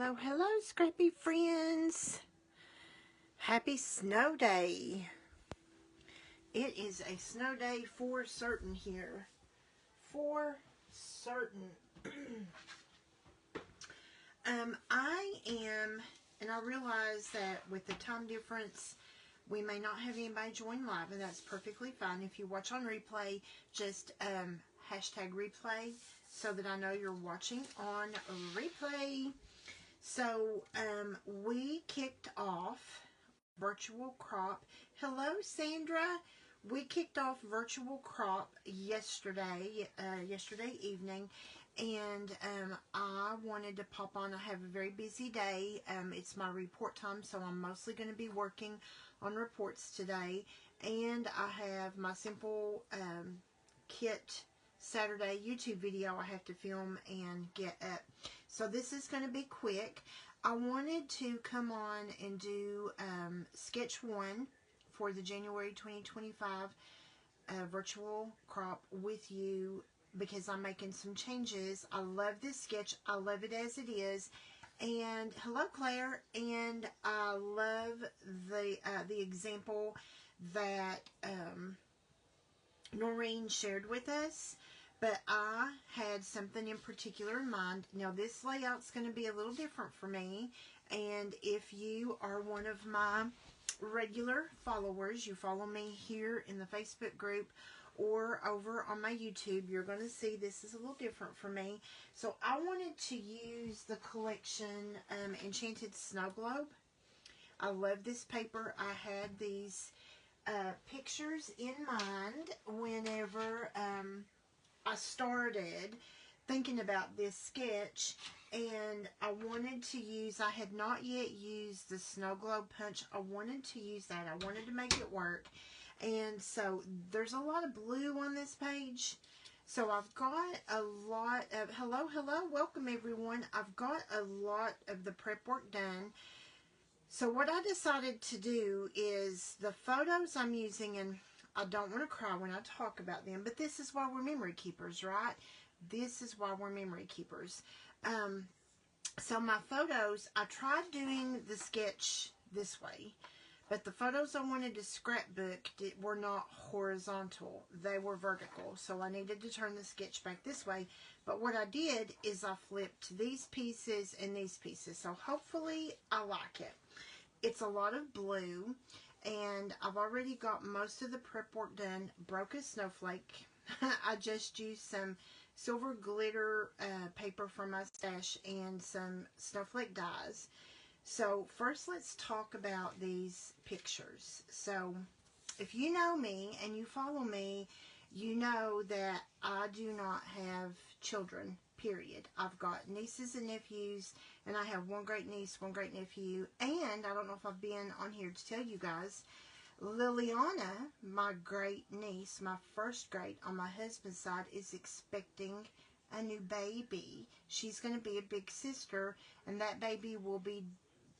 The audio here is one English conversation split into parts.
Hello, hello, scrappy friends. Happy snow day. It is a snow day for certain here. For certain. I realize that with the time difference, we may not have anybody join live, and that's perfectly fine. If you watch on replay, just hashtag replay so that I know you're watching on replay. So, we kicked off virtual crop. Hello, Sandra. We kicked off virtual crop yesterday evening, and I wanted to pop on. I have a very busy day. It's my report time, so I'm mostly going to be working on reports today, and I have my simple kit Saturday YouTube video I have to film and get up. So this is going to be quick. I wanted to come on and do sketch 1 for the January 2025 virtual crop with you because I'm making some changes. I love this sketch. I love it as it is. And hello, Claire. And I love the example that Noreen shared with us. But I had something in particular in mind. Now, this layout's going to be a little different for me. And if you are one of my regular followers, you follow me here in the Facebook group or over on my YouTube, you're going to see this is a little different for me. So I wanted to use the collection Enchanted Snow Globe. I love this paper. I had these pictures in mind whenever I started thinking about this sketch, and I wanted to use, I had not yet used the snow globe punch. I wanted to use that. I wanted to make it work. And so there's a lot of blue on this page. So I've got a lot of, hello, welcome everyone. I've got a lot of the prep work done. So what I decided to do is the photos I'm using, and I don't want to cry when I talk about them, but this is why we're memory keepers, right? This is why we're memory keepers. So my photos, I tried doing the sketch this way, but the photos I wanted to scrapbook were not horizontal. They were vertical, so I needed to turn the sketch back this way. But what I did is I flipped these pieces and these pieces, so hopefully I like it. It's a lot of blue. And I've already got most of the prep work done. Broke a snowflake. I just used some silver glitter paper from my stash and some snowflake dies. So first let's talk about these pictures. So if you know me and you follow me, you know that I do not have children, period. I've got nieces and nephews, and I have one great niece, one great nephew, and I don't know if I've been on here to tell you guys, Liliana, my great niece, my first great on my husband's side, is expecting a new baby. She's going to be a big sister, and that baby will be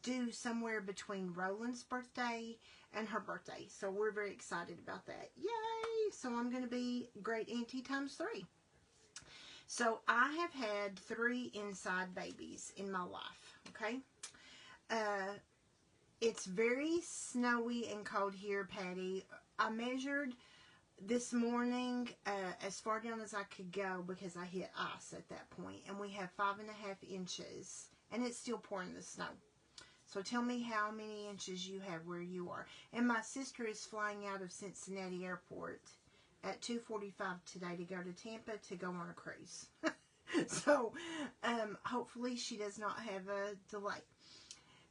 due somewhere between Roland's birthday and her birthday. So we're very excited about that. Yay! So I'm going to be great auntie times 3. So I have had 3 inside babies in my life, okay? It's very snowy and cold here, Patty. I measured this morning as far down as I could go because I hit ice at that point. And we have 5.5 inches, and it's still pouring the snow. So tell me how many inches you have where you are. And my sister is flying out of Cincinnati Airport at 2:45 today to go to Tampa to go on a cruise. So, hopefully she does not have a delay.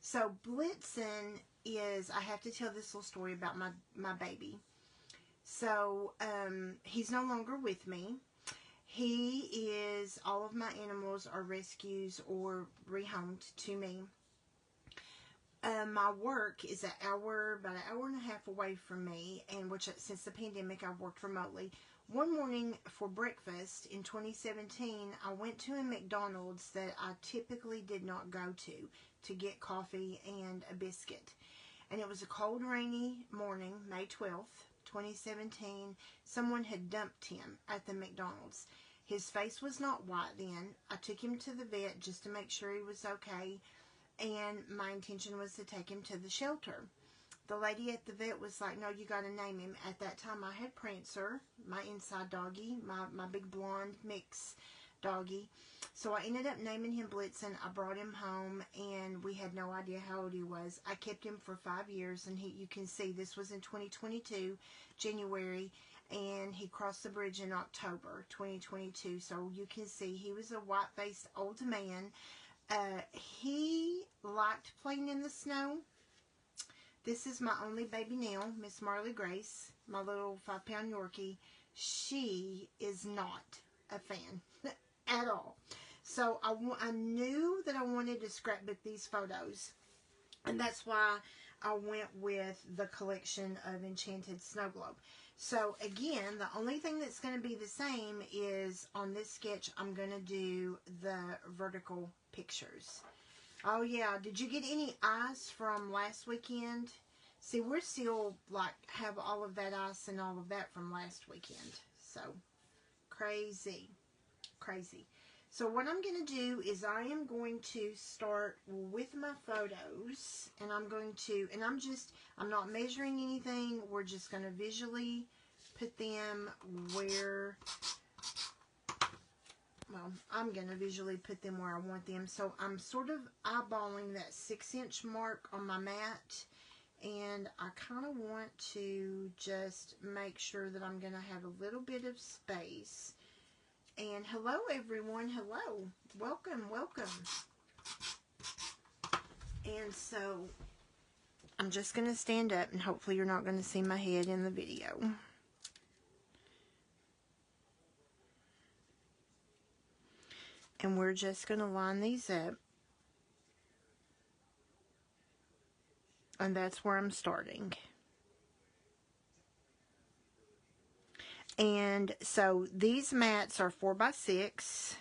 So, Blitzen is, I have to tell this little story about my baby. So, he's no longer with me. He is, all of my animals are rescues or rehomed to me. My work is about an hour and a half away from me, and which since the pandemic I've worked remotely. One morning for breakfast in 2017, I went to a McDonald's that I typically did not go to get coffee and a biscuit. And it was a cold, rainy morning, May 12th, 2017. Someone had dumped him at the McDonald's. His face was not white then. I took him to the vet just to make sure he was okay. and my intention was to take him to the shelter. The lady at the vet was like, no, you got to name him. At that time, I had Prancer, my inside doggy, my big blonde mix doggy. So I ended up naming him Blitzen. I brought him home, and we had no idea how old he was. I kept him for 5 years, and you can see this was in 2022, January, and he crossed the bridge in October 2022. So you can see he was a white-faced old man. He liked playing in the snow. This is my only baby now, Miss Marley Grace, my little 5-pound Yorkie. She is not a fan at all. So I knew that I wanted to scrapbook these photos, and that's why I went with the collection of Enchanted Snow Globe. So again, the only thing that's going to be the same is on this sketch, I'm going to do the vertical pictures. Oh yeah, did you get any ice from last weekend? See, we're still like have all of that ice and all of that from last weekend. So crazy, crazy. So what I'm going to do is I am going to start with my photos, and I'm not measuring anything. We're just going to visually put them where, well, I'm going to visually put them where I want them. So I'm sort of eyeballing that 6-inch mark on my mat, and I kind of want to just make sure that I'm going to have a little bit of space. And hello everyone, hello, welcome, welcome. And so I'm just going to stand up, and hopefully you're not going to see my head in the video. And we're just going to line these up. And that's where I'm starting. And so these mats are 4x6.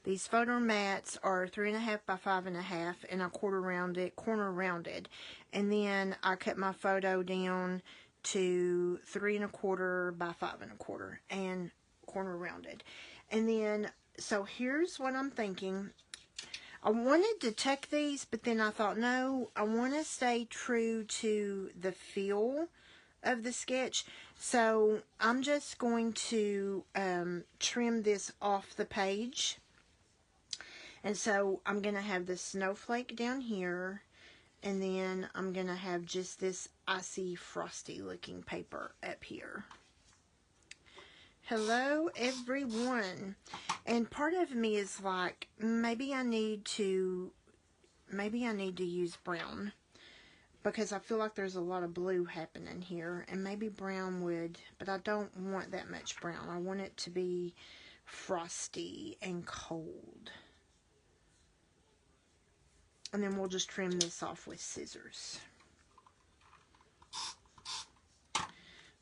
These photo mats are 3.5 by 5.5, and I corner rounded. And then I cut my photo down to 3.25 by 5.25 and corner rounded. And then, so here's what I'm thinking. I wanted to tuck these, but then I thought, no, I want to stay true to the feel of the sketch. So I'm just going to trim this off the page. And so I'm going to have the snowflake down here, and then I'm going to have just this icy, frosty looking paper up here. Hello everyone. And part of me is like, maybe I need to use brown, because I feel like there's a lot of blue happening here, and maybe brown would, but I don't want that much brown. I want it to be frosty and cold. And then we'll just trim this off with scissors.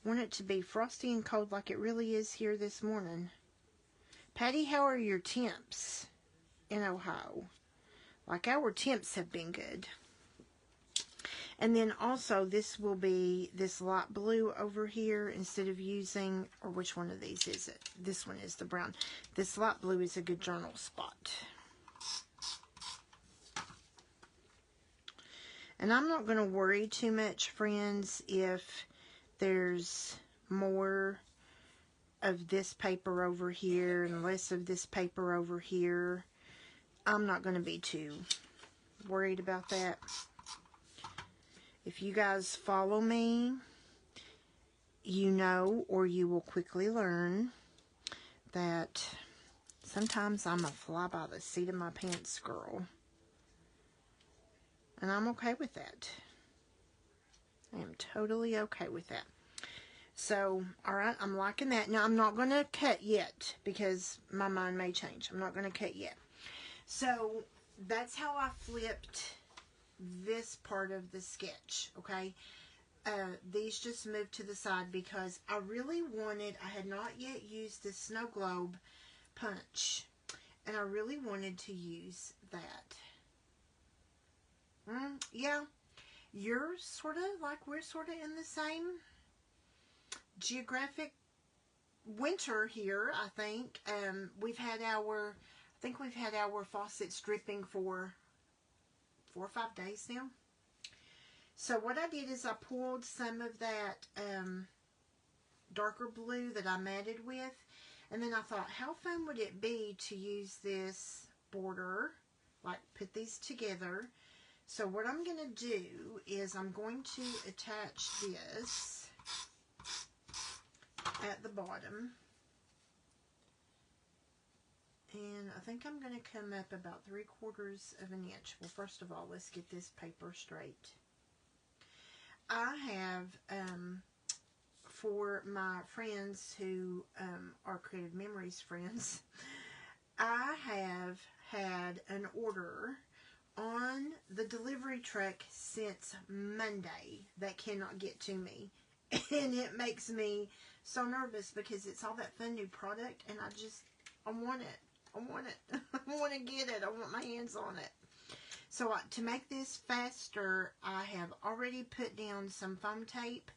Want it to be frosty and cold like it really is here this morning. Patty, how are your temps in Ohio? Like, our temps have been good. And then also this will be this light blue over here instead of using, or which one of these is it? This one is the brown. This light blue is a good journal spot. And I'm not going to worry too much, friends, if there's more of this paper over here and less of this paper over here. I'm not going to be too worried about that. If you guys follow me, you know, or you will quickly learn, that sometimes I'm a fly by the seat of my pants girl. And I'm okay with that. I am totally okay with that. So, alright, I'm liking that. Now, I'm not going to cut yet, because my mind may change. I'm not going to cut yet. So, that's how I flipped this part of the sketch, okay? These just moved to the side because I really wanted, I had not yet used the snow globe punch, and I really wanted to use that. Yeah, you're sort of like, we're sort of in the same geographic winter here, I think. We've had our faucets dripping for 4 or 5 days now. So what I did is I pulled some of that darker blue that I matted with, and then I thought, how fun would it be to use this border, like put these together. So what I'm going to do is I'm going to attach this at the bottom. And I think I'm going to come up about 3/4 of an inch. Well, first of all, let's get this paper straight. I have, for my friends who are Creative Memories friends, I have had an order on the delivery truck since Monday that cannot get to me. And it makes me so nervous because it's all that fun new product, and I want it. I want it. I want to get it. I want my hands on it. So to make this faster, I have already put down some foam tape,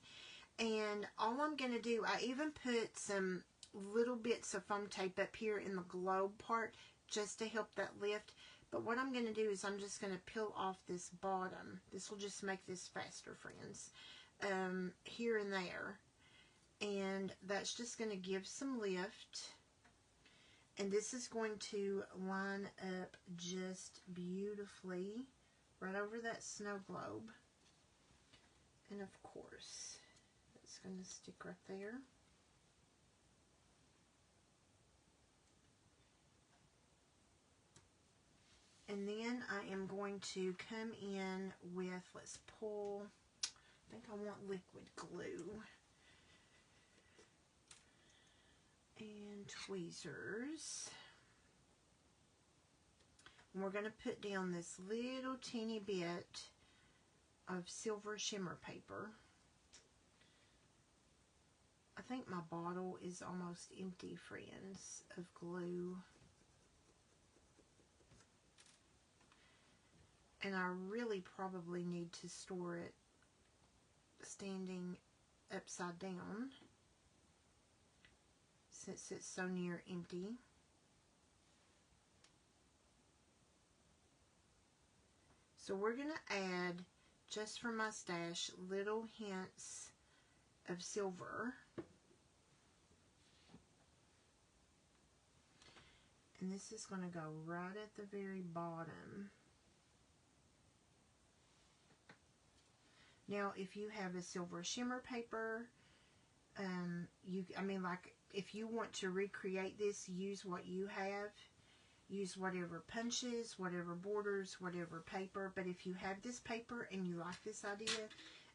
and all I'm going to do, I even put some little bits of foam tape up here in the globe part just to help that lift. But what I'm going to do is I'm just going to peel off this bottom. This will just make this faster, friends. Here and there. And that's just going to give some lift. And this is going to line up just beautifully right over that snow globe. And of course, it's going to stick right there. And then I am going to come in with, let's pull, I think I want liquid glue. And tweezers. And we're going to put down this little teeny bit of silver shimmer paper. I think my bottle is almost empty, friends, of glue. And I really probably need to store it standing upside down, since it's so near empty. So we're going to add, just for my stash, little hints of silver. And this is going to go right at the very bottom. Now, if you have a silver shimmer paper, if you want to recreate this, use what you have. Use whatever punches, whatever borders, whatever paper. But if you have this paper and you like this idea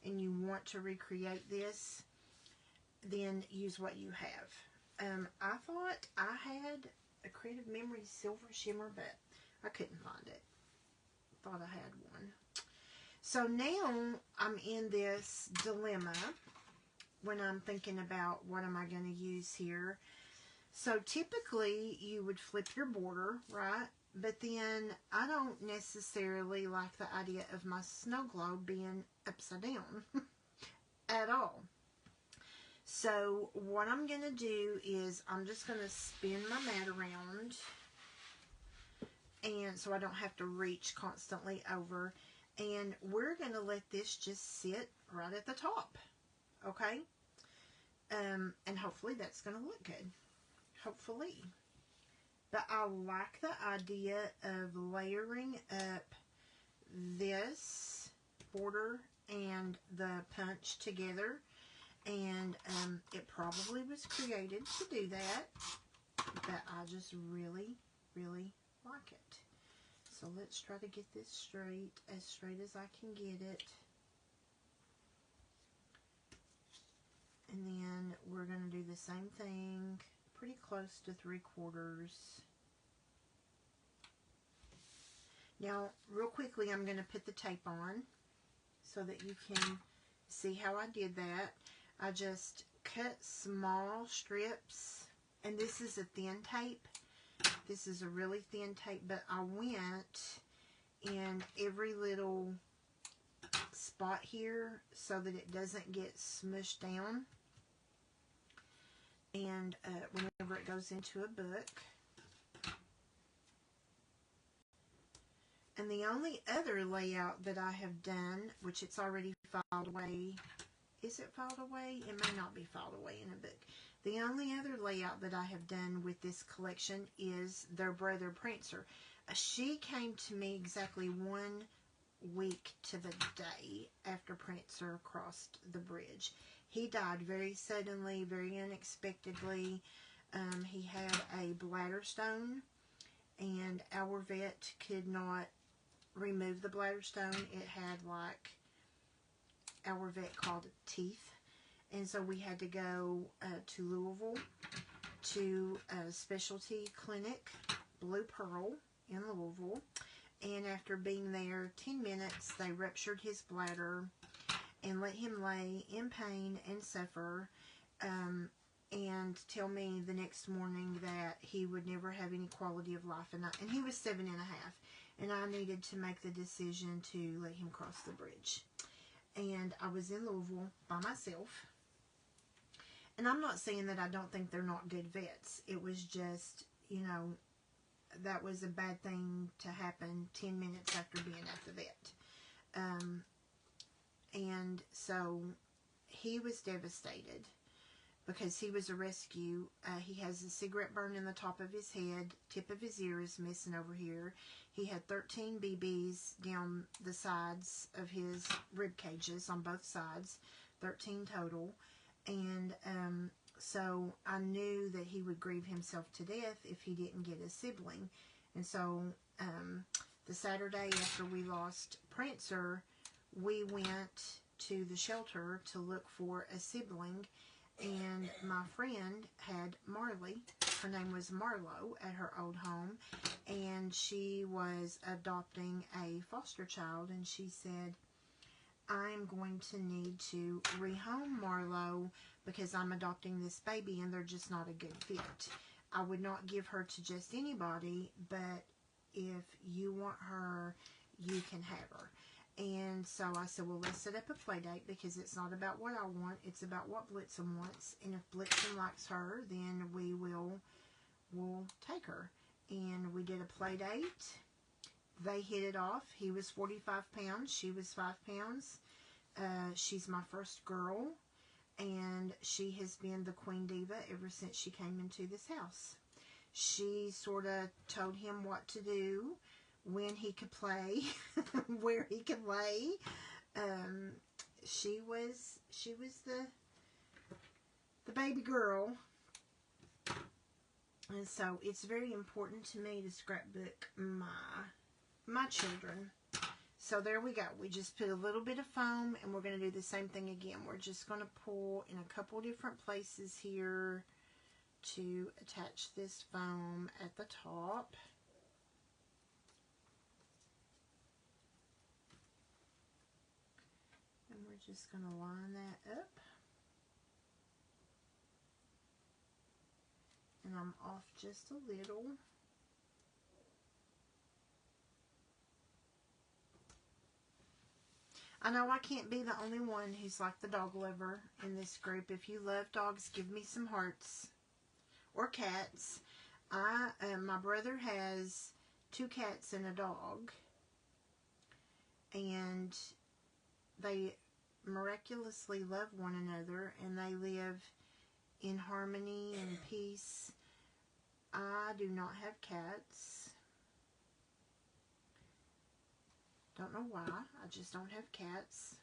and you want to recreate this, then use what you have. I thought I had a Creative Memories silver shimmer, but I couldn't find it. Thought I had one. So now I'm in this dilemma when I'm thinking about what am I going to use here. So typically you would flip your border, right? But then I don't necessarily like the idea of my snow globe being upside down at all. So what I'm going to do is I'm just going to spin my mat around, and so I don't have to reach constantly over. And we're going to let this just sit right at the top, okay? And hopefully that's going to look good. Hopefully. But I like the idea of layering up this border and the punch together. And it probably was created to do that. But I just really, really like it. So let's try to get this straight as I can get it. And then we're going to do the same thing, pretty close to 3/4. Now, real quickly, I'm going to put the tape on so that you can see how I did that. I just cut small strips, and this is a thin tape. This is a really thin tape, but I went in every little spot here so that it doesn't get smushed down. And whenever it goes into a book. And the only other layout that I have done, which it's already filed away, is it filed away? It may not be filed away in a book. The only other layout that I have done with this collection is their brother Prancer. She came to me exactly 1 week to the day after Prancer crossed the bridge. He died very suddenly, very unexpectedly. He had a bladder stone, and our vet could not remove the bladder stone. It had, like, our vet called it teeth. And so we had to go to Louisville to a specialty clinic, Blue Pearl, in Louisville. And after being there 10 minutes, they ruptured his bladder and let him lay in pain and suffer, and tell me the next morning that he would never have any quality of life. And he was 7.5, and I needed to make the decision to let him cross the bridge. And I was in Louisville by myself. And I'm not saying that I don't think they're not good vets. It was just, you know, that was a bad thing to happen 10 minutes after being at the vet. And so he was devastated because he was a rescue. He has a cigarette burn in the top of his head. Tip of his ear is missing over here. He had 13 BBs down the sides of his rib cages on both sides. 13 total. And so I knew that he would grieve himself to death if he didn't get a sibling. And so the Saturday after we lost Prancer, we went to the shelter to look for a sibling. And my friend had Marley. Her name was Marlo at her old home. And she was adopting a foster child. And she said, I'm going to need to rehome Marlo because I'm adopting this baby and they're just not a good fit. I would not give her to just anybody, but if you want her, you can have her. And so I said, well, let's set up a play date because it's not about what I want. It's about what Blitzen wants. And if Blitzen likes her, then we'll take her. And we did a play date. They hit it off. He was 45 pounds. She was 5 pounds. She's my first girl. And she has been the queen diva ever since she came into this house. She sort of told him what to do, when he could play, where he could lay. She was the baby girl. And so it's very important to me to scrapbook my children. So there we go. We just put a little bit of foam, and we're going to do the same thing again. We're just going to pull in a couple different places here to attach this foam at the top. And we're just going to line that up. And I'm off just a little. I know I can't be the only one who's like the dog lover in this group. If you love dogs, give me some hearts. Or cats. My brother has 2 cats and a dog. And they miraculously love one another. And they live in harmony and peace. I do not have cats. Don't know why. I just don't have cats.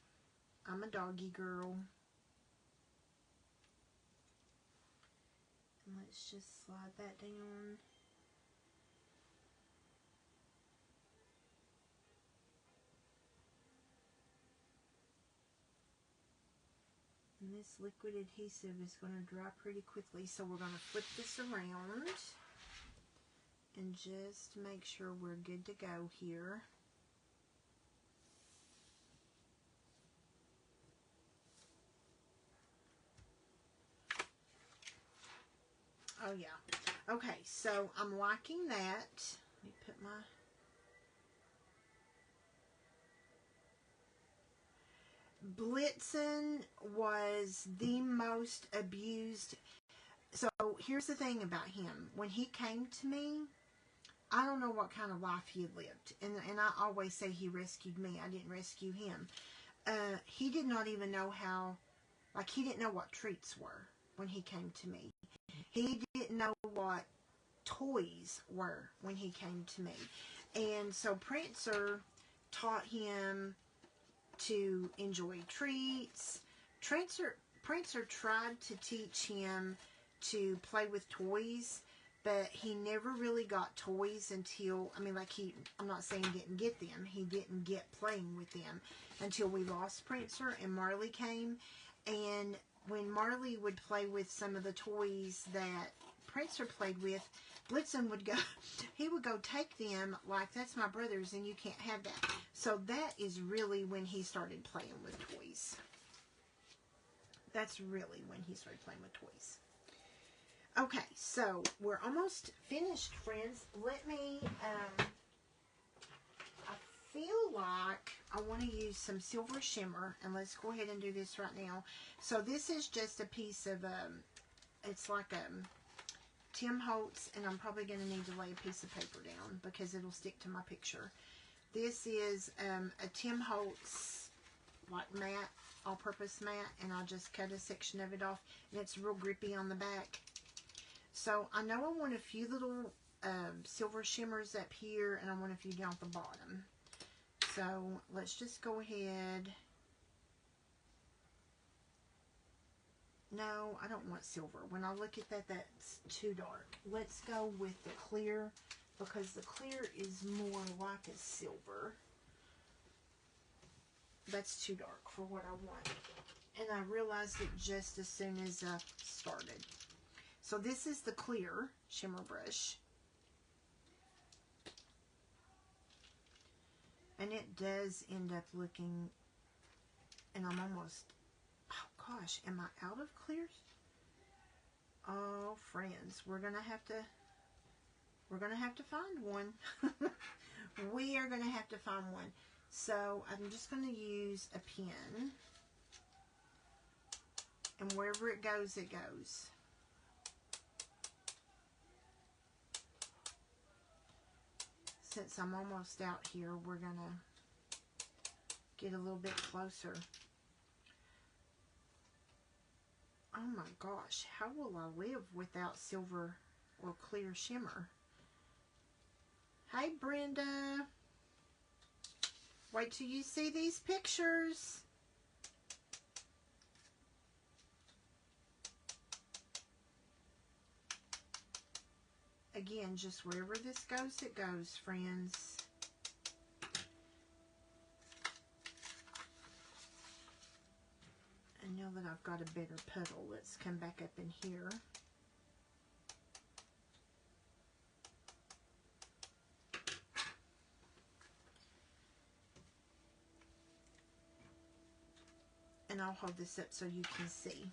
I'm a doggy girl. And let's just slide that down. And this liquid adhesive is going to dry pretty quickly, so we're going to flip this around and just make sure we're good to go here. Oh yeah. Okay, so I'm liking that. Let me put my... Blitzen was the most abused. So here's the thing about him. When he came to me, I don't know what kind of life he lived. And I always say he rescued me. I didn't rescue him. He did not even know how, like, he didn't know what treats were when he came to me. He didn't know what toys were when he came to me. And so Prancer taught him to enjoy treats. Prancer tried to teach him to play with toys, but he never really got toys until, I mean, like, I'm not saying he didn't get them. He didn't get playing with them until we lost Prancer and Marley came. And when Marley would play with some of the toys that Prancer played with, Blitzen would go, he would go take them like, that's my brother's and you can't have that. So that is really when he started playing with toys. That's really when he started playing with toys. Okay, so we're almost finished, friends. Let me, I feel like I want to use some silver shimmer, and let's go ahead and do this right now. So this is just a piece of, it's like Tim Holtz, and I'm probably going to need to lay a piece of paper down because it'll stick to my picture. This is a Tim Holtz, like, matte, all-purpose matte, and I'll just cut a section of it off, and it's real grippy on the back. So I know I want a few little silver shimmers up here, and I want a few down at the bottom. So let's just go ahead. No, I don't want silver. When I look at that, that's too dark. Let's go with the clear, because the clear is more like a silver. That's too dark for what I want. And I realized it just as soon as I started. So this is the clear shimmer brush. And it does end up looking, and I'm almost, oh gosh, am I out of clears? Oh, friends, we're going to have to find one. We are going to have to find one. So I'm just going to use a pen. And wherever it goes, it goes. Since I'm almost out here, we're going to get a little bit closer. Oh my gosh, how will I live without silver or clear shimmer? Hi, Brenda. Wait till you see these pictures. Again, just wherever this goes, it goes, friends. And now that I've got a better puddle, let's come back up in here. And I'll hold this up so you can see.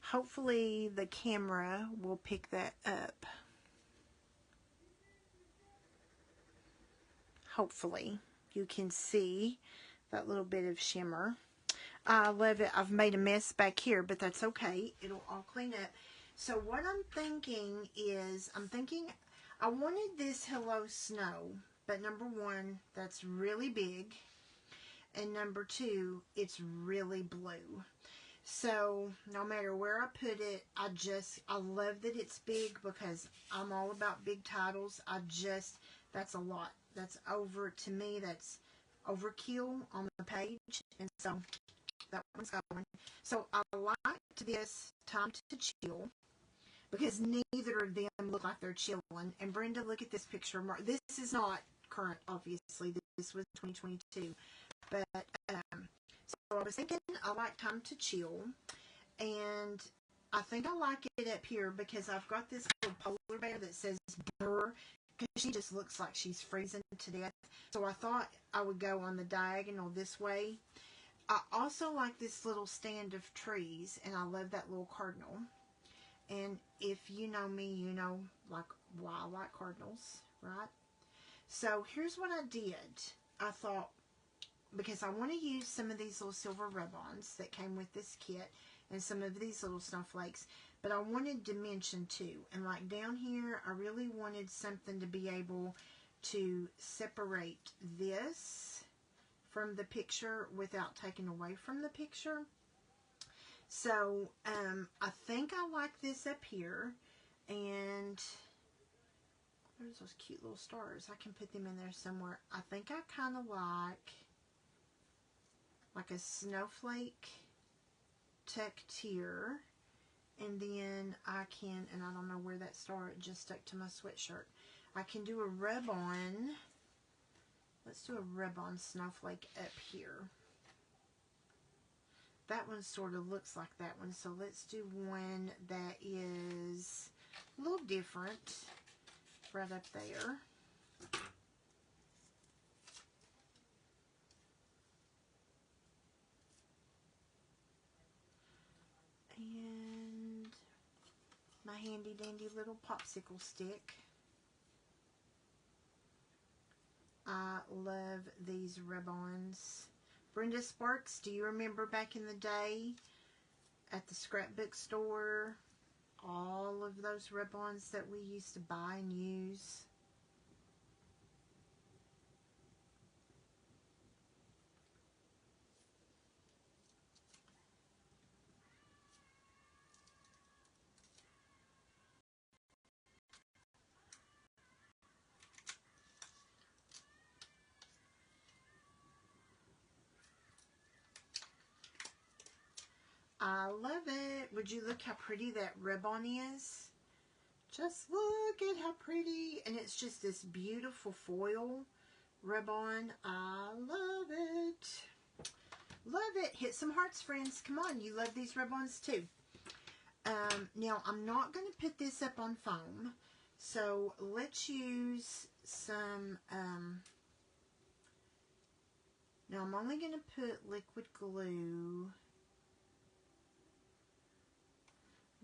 Hopefully the camera will pick that up. Hopefully you can see that little bit of shimmer. I love it. I've made a mess back here, but that's okay. It'll all clean up. So what I'm thinking is, I wanted this Hello Snow, but number one, that's really big. And number two, it's really blue. So no matter where I put it, I love that it's big because I'm all about big titles. That's a lot. That's to me, that's overkill on the page. And so that one's going. So I liked this Time to Chill because neither of them look like they're chilling. And Brenda, look at this picture. This is not current, obviously. This was 2022. But, so I was thinking I like Time to Chill, and I think I like it up here because I've got this little polar bear that says Brr, because she just looks like she's freezing to death. So I thought I would go on the diagonal this way. I also like this little stand of trees, and I love that little cardinal. And if you know me, you know like why I like cardinals, right? So here's what I did. I thought, because I want to use some of these little silver rub-ons that came with this kit and some of these little snowflakes, but I wanted dimension too. And like down here, I really wanted something to be able to separate this from the picture without taking away from the picture. So I think I like this up here, and there's those cute little stars. I can put them in there somewhere. I think I kind of like a snowflake tucked here, and then I can, and I don't know where that star, it just stuck to my sweatshirt. I can do a rub-on. Let's do a rub-on snowflake up here. That one sort of looks like that one, so let's do one that is a little different right up there. And my handy dandy little popsicle stick. I love these rub-ons. Brenda Sparks, do you remember back in the day at the scrapbook store, all of those rub-ons that we used to buy and use? I love it. Would you look how pretty that rub-on is? Just look at how pretty. And it's just this beautiful foil rub-on. I love it. Love it. Hit some hearts, friends. Come on. You love these rub-ons too. Now, I'm not going to put this up on foam. So, let's use some... now, I'm only going to put liquid glue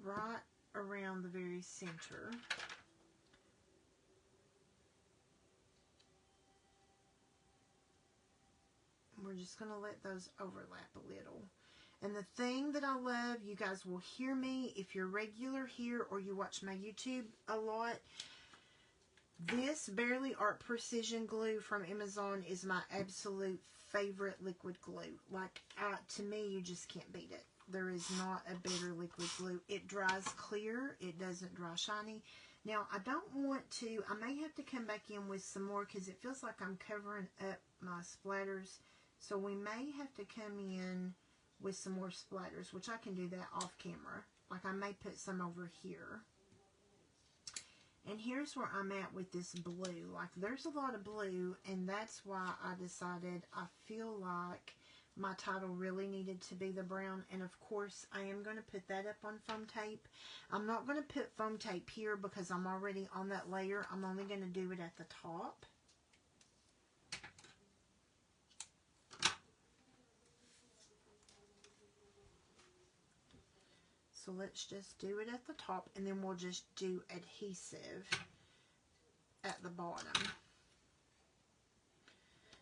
right around the very center. We're just going to let those overlap a little. And the thing that I love, you guys will hear me if you're regular here or you watch my YouTube a lot. This Barely Art Precision Glue from Amazon is my absolute favorite liquid glue. Like, to me, you just can't beat it. There is not a better liquid glue. It dries clear. It doesn't dry shiny. Now, I don't want to, I may have to come back in with some more because it feels like I'm covering up my splatters. So we may have to come in with some more splatters, which I can do that off camera. Like, I may put some over here. And here's where I'm at with this blue. Like, there's a lot of blue, and that's why I decided I feel like my title really needed to be the brown. And of course, I am going to put that up on foam tape. I'm not going to put foam tape here because I'm already on that layer. I'm only going to do it at the top. So let's just do it at the top, and then we'll just do adhesive at the bottom.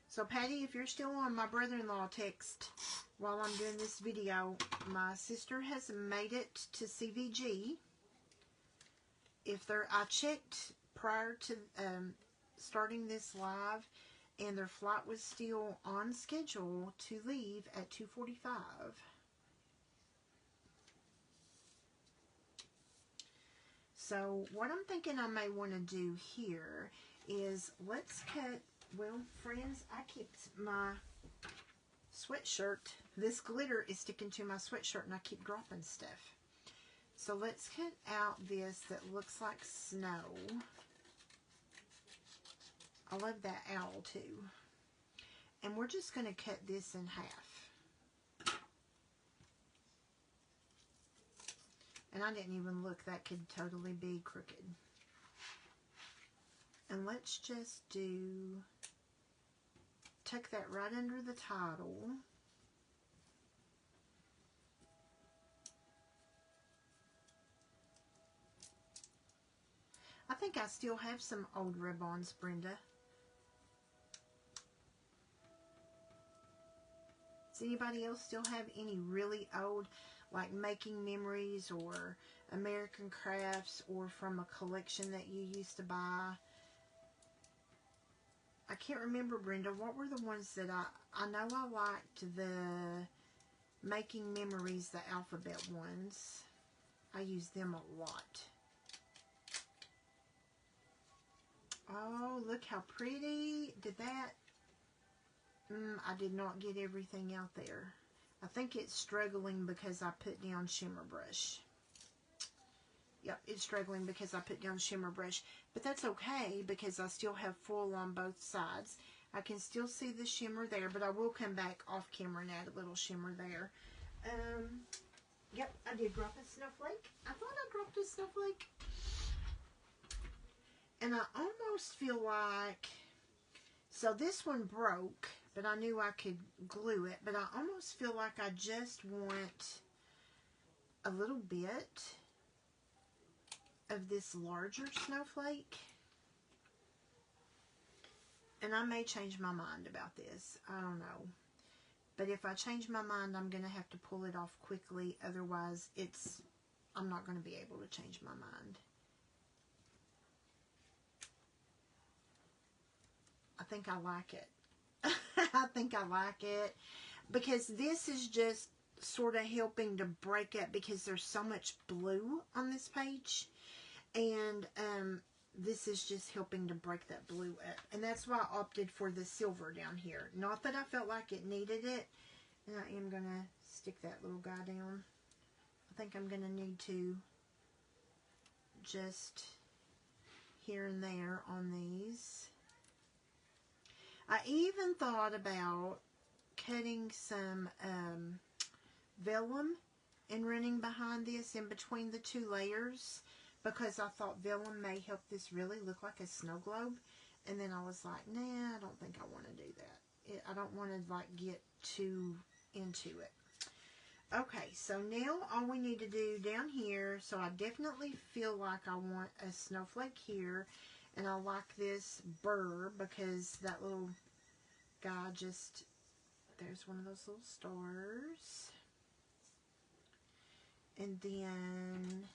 So Patty, if you're still on, my brother-in-law text while I'm doing this video. My sister has made it to CVG. I checked prior to starting this live, and their flight was still on schedule to leave at 2:45. So what I'm thinking I may want to do here is let's cut, well, friends, I kept my sweatshirt. This glitter is sticking to my sweatshirt and I keep dropping stuff. So let's cut out this that looks like snow. I love that owl too. And we're just going to cut this in half. And I didn't even look. That could totally be crooked. And let's just tuck that right under the title. I think I still have some old rub-ons, Brenda. Does anybody else still have any really old? like Making Memories or American Crafts, or from a collection that you used to buy. I can't remember, Brenda. What were the ones that I know I liked the Making Memories, the alphabet ones. I use them a lot. Oh, look how pretty. Did that? I did not get everything out there. I think it's struggling because I put down shimmer brush. Yep, it's struggling because I put down shimmer brush. But that's okay because I still have full on both sides. I can still see the shimmer there, but I will come back off camera and add a little shimmer there. Yep, I did drop a snowflake. I thought I dropped a snowflake. And I almost feel like, so this one broke, but I knew I could glue it. But I almost feel like I just want a little bit of this larger snowflake. And I may change my mind about this. I don't know. But if I change my mind, I'm going to have to pull it off quickly. Otherwise, I'm not going to be able to change my mind. I think I like it. I think I like it. Because this is just sort of helping to break up, because there's so much blue on this page. And this is just helping to break that blue up. And that's why I opted for the silver down here. Not that I felt like it needed it. And I am going to stick that little guy down. I think I'm going to need to just here and there on these. I even thought about cutting some vellum and running behind this in between the two layers, because I thought vellum may help this really look like a snow globe. And then I was like, nah, I don't think I want to do that. I don't want to like get too into it. Okay, so now all we need to do down here, so I definitely feel like I want a snowflake here. And I like this burr because that little guy just, there's one of those little stars. And then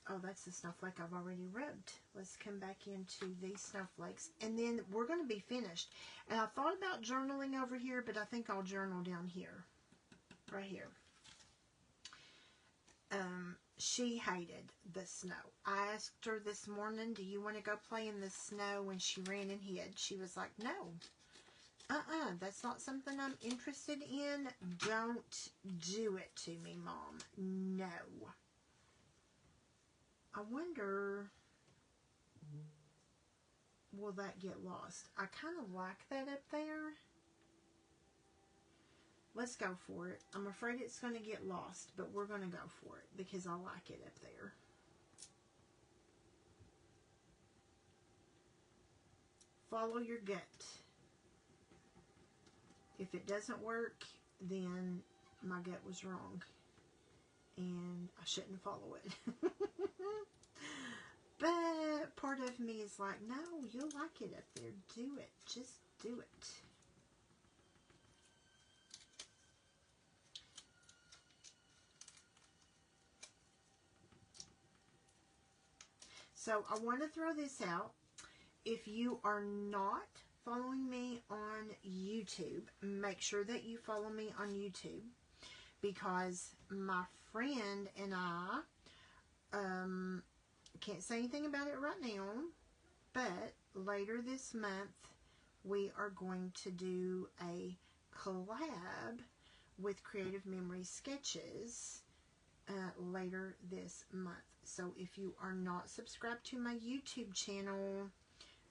oh, that's the snowflake I've already rubbed. Let's come back into these snowflakes. And then we're going to be finished. And I thought about journaling over here, but I think I'll journal down here. Right here. She hated the snow. I asked her this morning, do you want to go play in the snow? And she ran and hid. She was like, no. That's not something I'm interested in. Don't do it to me, Mom. No. I wonder, will that get lost? I kind of like that up there. Let's go for it. I'm afraid it's going to get lost, but we're going to go for it because I like it up there. Follow your gut. If it doesn't work, then my gut was wrong. And I shouldn't follow it. But part of me is like, no, you'll like it up there. Do it. Just do it. So I want to throw this out. If you are not following me on YouTube, make sure that you follow me on YouTube, because my friend and I can't say anything about it right now, but later this month we are going to do a collab with Creative Memory Sketches later this month. So if you are not subscribed to my YouTube channel,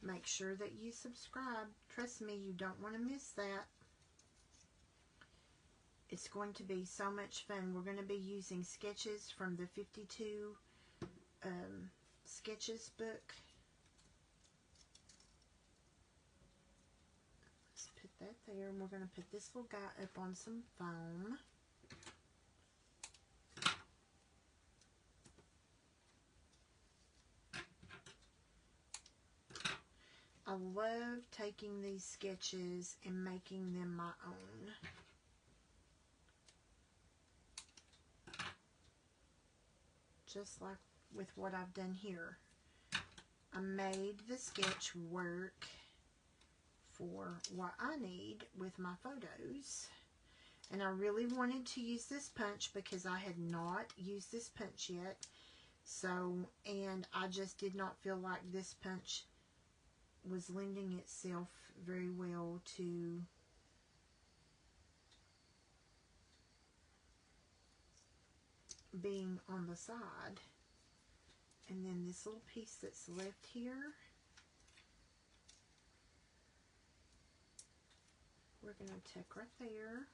make sure that you subscribe. Trust me, you don't want to miss that. It's going to be so much fun. We're going to be using sketches from the 52 Sketches book. Let's put that there, and we're going to put this little guy up on some foam. I love taking these sketches and making them my own. just like with what I've done here. I made the sketch work for what I need with my photos. And I really wanted to use this punch because I had not used this punch yet. So, and I just did not feel like this punch was lending itself very well to being on the side. And then this little piece that's left here, we're going to tuck right there.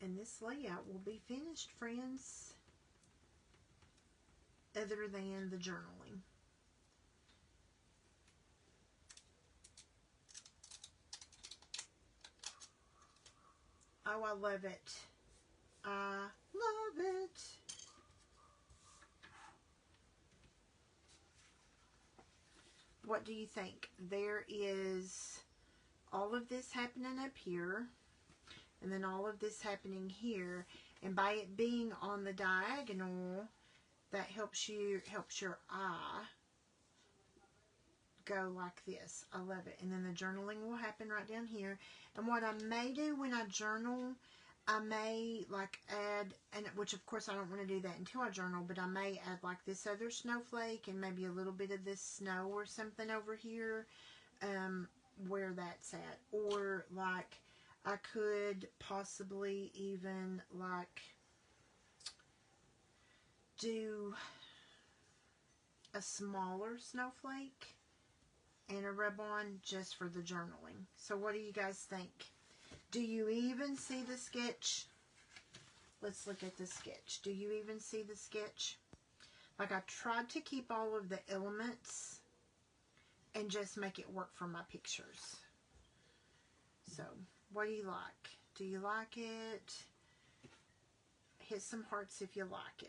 And this layout will be finished, friends, other than the journaling. Oh, I love it. I love it. What do you think? There is all of this happening up here, and then all of this happening here. And by it being on the diagonal, that helps your eye go like this. I love it. And then the journaling will happen right down here. And what I may do when I journal, I may like add, and which of course I don't want to do that until I journal, but I may add like this other snowflake and maybe a little bit of this snow or something over here, where that's at. Or like I could possibly even like do a smaller snowflake and a rub-on just for the journaling. So what do you guys think? Do you even see the sketch? Let's look at the sketch. Do you even see the sketch? Like I tried to keep all of the elements and just make it work for my pictures. So what do you like? Do you like it? Hit some hearts if you like it.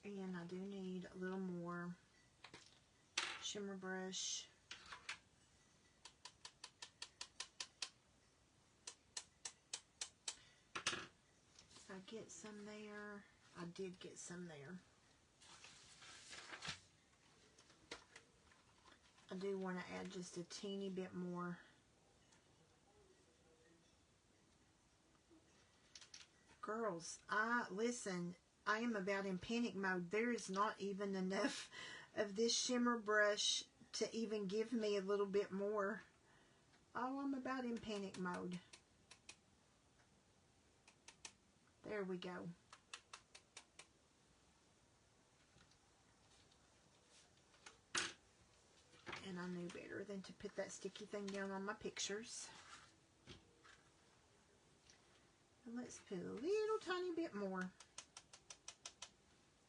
And I do need a little more shimmer brush. I get some there. I did get some there. I do want to add just a teeny bit more. Girls, listen, I am about in panic mode. There is not even enough of this shimmer brush to even give me a little bit more. Oh, I'm about in panic mode. There we go. And I knew better than to put that sticky thing down on my pictures. And let's put a little tiny bit more,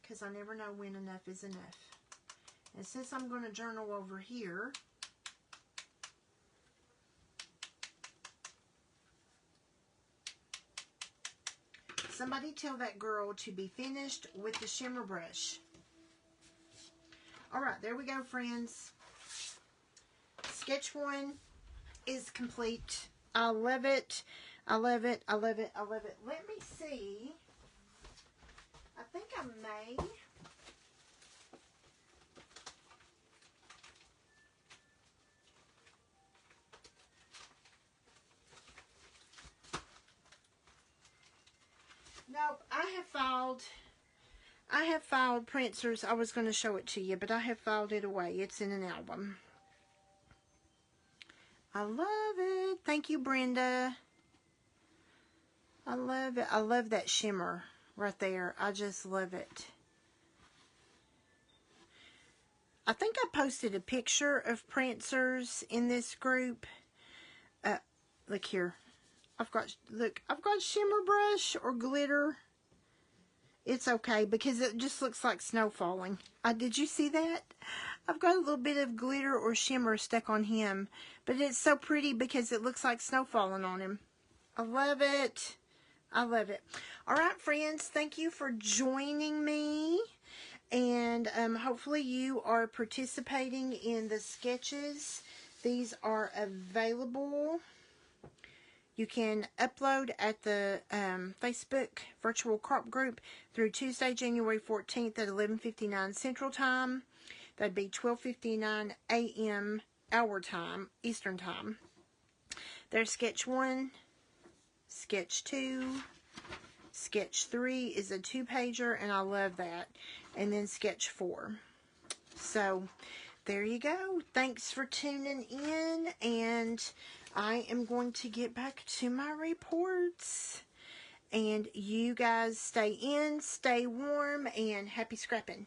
because I never know when enough is enough. And since I'm going to journal over here, somebody tell that girl to be finished with the shimmer brush. Alright, there we go, friends. Sketch 1 is complete. I love it. I love it. I love it. I love it. Let me see. I think I may. Nope, I have filed Princer's. I was going to show it to you, but I have filed it away. It's in an album. I love it. Thank you, Brenda. I love it. I love that shimmer right there. I just love it. I think I posted a picture of Princer's in this group. Look here. I've got shimmer brush or glitter. It's okay because it just looks like snow falling. Did you see that? I've got a little bit of glitter or shimmer stuck on him, but it's so pretty because it looks like snow falling on him. I love it. I love it. All right, friends, thank you for joining me, and hopefully you are participating in the sketches These are available. You can upload at the Facebook virtual crop group through Tuesday, January 14th at 11:59 Central Time. That'd be 12:59 a.m. our time, Eastern Time. There's sketch 1, sketch 2, sketch 3 is a 2-pager, and I love that. And then sketch 4. So, there you go. Thanks for tuning in, and I am going to get back to my reports. And you guys stay in, stay warm, and happy scrapping.